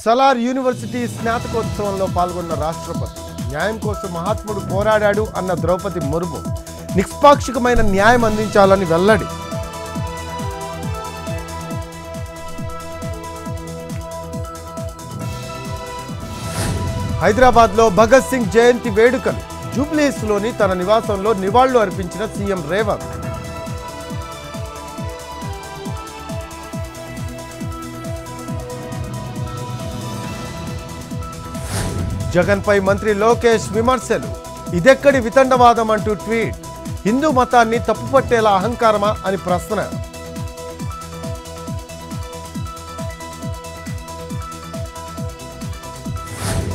Salaar university స్నాతకోత్సవంలో పాల్గొన్న రాష్ట్రపతి న్యాయం కోసం మహాత్ముడు పోరాడాడు అన్న ద్రౌపది ముర్ము నిష్పాక్షికమైన న్యాయం అందించాలని వెల్లడి. హైదరాబాద్లో భగత్ సింగ్ జయంతి వేడుకలు జూబ్లీహిల్స్లోని తన నివాసంలో నివాళులు అర్పించిన సీఎం రేవంత్. జగన్పై మంత్రి లోకేష్ విమర్శలు. ఇదెక్కడి వితండవాదం అంటూ ట్వీట్. హిందూ మతాన్ని తప్పుపట్టేలా అహంకారమా అని ప్రశ్న.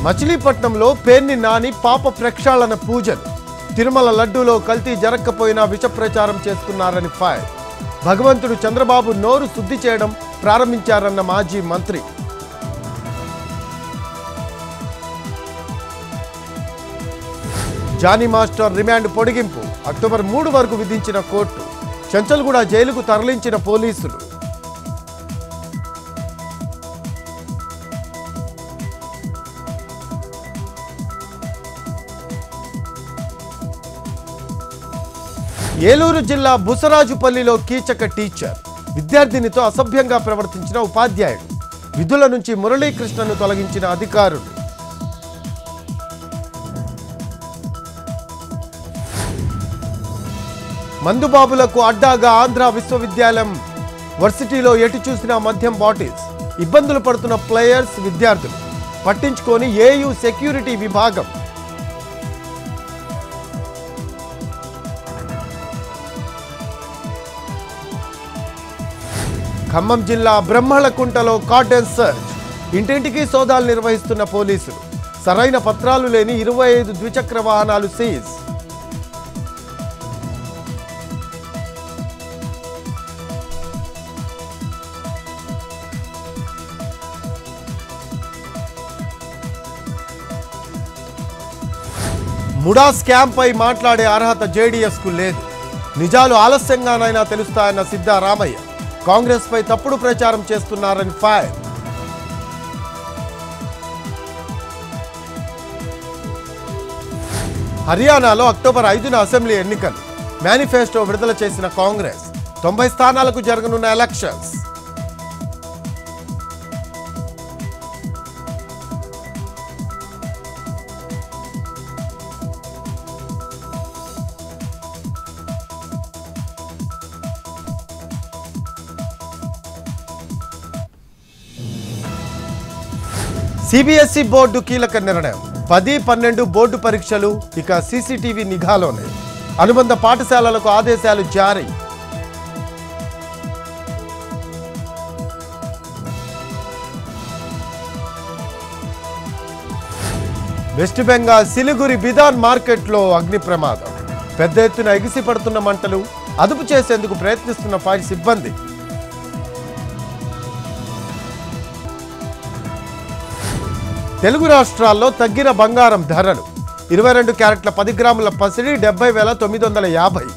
మచిలీపట్నంలో పేర్ని నాని పాప ప్రక్షాళన పూజలు. తిరుమల లడ్డూలో కల్తీ జరగకపోయినా విష ప్రచారం చేస్తున్నారని ఫైర్. భగవంతుడు చంద్రబాబు నోరు శుద్ధి చేయడం ప్రారంభించారన్న మాజీ మంత్రి. జానీ మాస్టర్ రిమాండ్ పొడిగింపు అక్టోబర్ 3 వరకు విధించిన కోర్టు. చెంచల్గూడ జైలుకు తరలించిన పోలీసులు. ఏలూరు జిల్లా బుసరాజుపల్లిలో కీచక టీచర్. విద్యార్థినితో అసభ్యంగా ప్రవర్తించిన ఉపాధ్యాయుడు. విధుల నుంచి మురళీకృష్ణను తొలగించిన అధికారులు. మందుబాబులకు అడ్డాగా ఆంధ్ర విశ్వవిద్యాలయం వర్సిటీలో ఎటు చూసినా మద్యం బాటిల్స్. ఇబ్బందులు పడుతున్న ప్లేయర్స్, విద్యార్థులు. పట్టించుకొని ఏయూ సెక్యూరిటీ విభాగం. ఖమ్మం జిల్లా బ్రహ్మళకుంటలో కార్డన్ సర్చ్. ఇంటింటికి సోదాలు నిర్వహిస్తున్న పోలీసులు. సరైన పత్రాలు లేని 25 ద్విచక్ర వాహనాలు సీజ్. ముడా స్కామ్ పై మాట్లాడే అర్హత జేడీఎస్ కు లేదు. నిజాలు ఆలస్యంగానైనా తెలుస్తాయన్న సిద్ధారామయ్య. కాంగ్రెస్ పై తప్పుడు ప్రచారం చేస్తున్నారని ఫైర్. హర్యానాలో అక్టోబర్ 5న అసెంబ్లీ ఎన్నికలు. మేనిఫెస్టో విడుదల చేసిన కాంగ్రెస్. 90 స్థానాలకు జరగనున్న ఎలక్షన్స్. సిబిఎస్ఈ బోర్డు కీలక నిర్ణయం. 10, 12 బోర్డు పరీక్షలు ఇక సీసీటీవీ నిఘాలోనే. అనుబంధ పాఠశాలలకు ఆదేశాలు జారీ. వెస్ట్ బెంగాల్ సిలిగురి బిదాన్ మార్కెట్లో అగ్ని ప్రమాదం. పెద్ద ఎత్తున ఎగిసిపడుతున్న మంటలు. అదుపు చేసేందుకు ప్రయత్నిస్తున్న ఫైర్ సిబ్బంది. తెలుగు రాష్ట్రాల్లో తగ్గిన బంగారం ధరలు. 22 క్యారెట్ల 10 గ్రాముల పసిడి 70,950.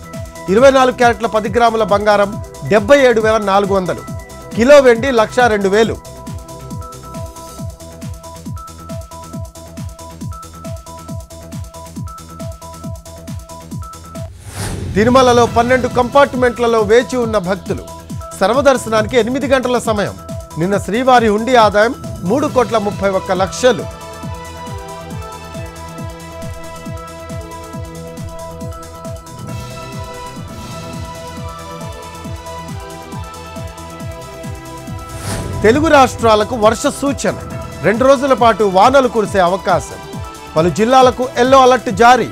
24 క్యారెట్ల 10 గ్రాముల బంగారం 77,400. కిలో వెండి 1,02,000. తిరుమలలో 12 కంపార్ట్మెంట్లలో వేచి ఉన్న భక్తులు. సర్వదర్శనానికి 8 గంటల సమయం. నిన్న శ్రీవారి హుండీ ఆదాయం 3,31,00,000. తెలుగు రాష్ట్రాలకు వర్ష సూచన. 2 రోజుల పాటు వానలు కురిసే అవకాశం. పలు జిల్లాలకు ఎల్లో అలర్ట్ జారీ.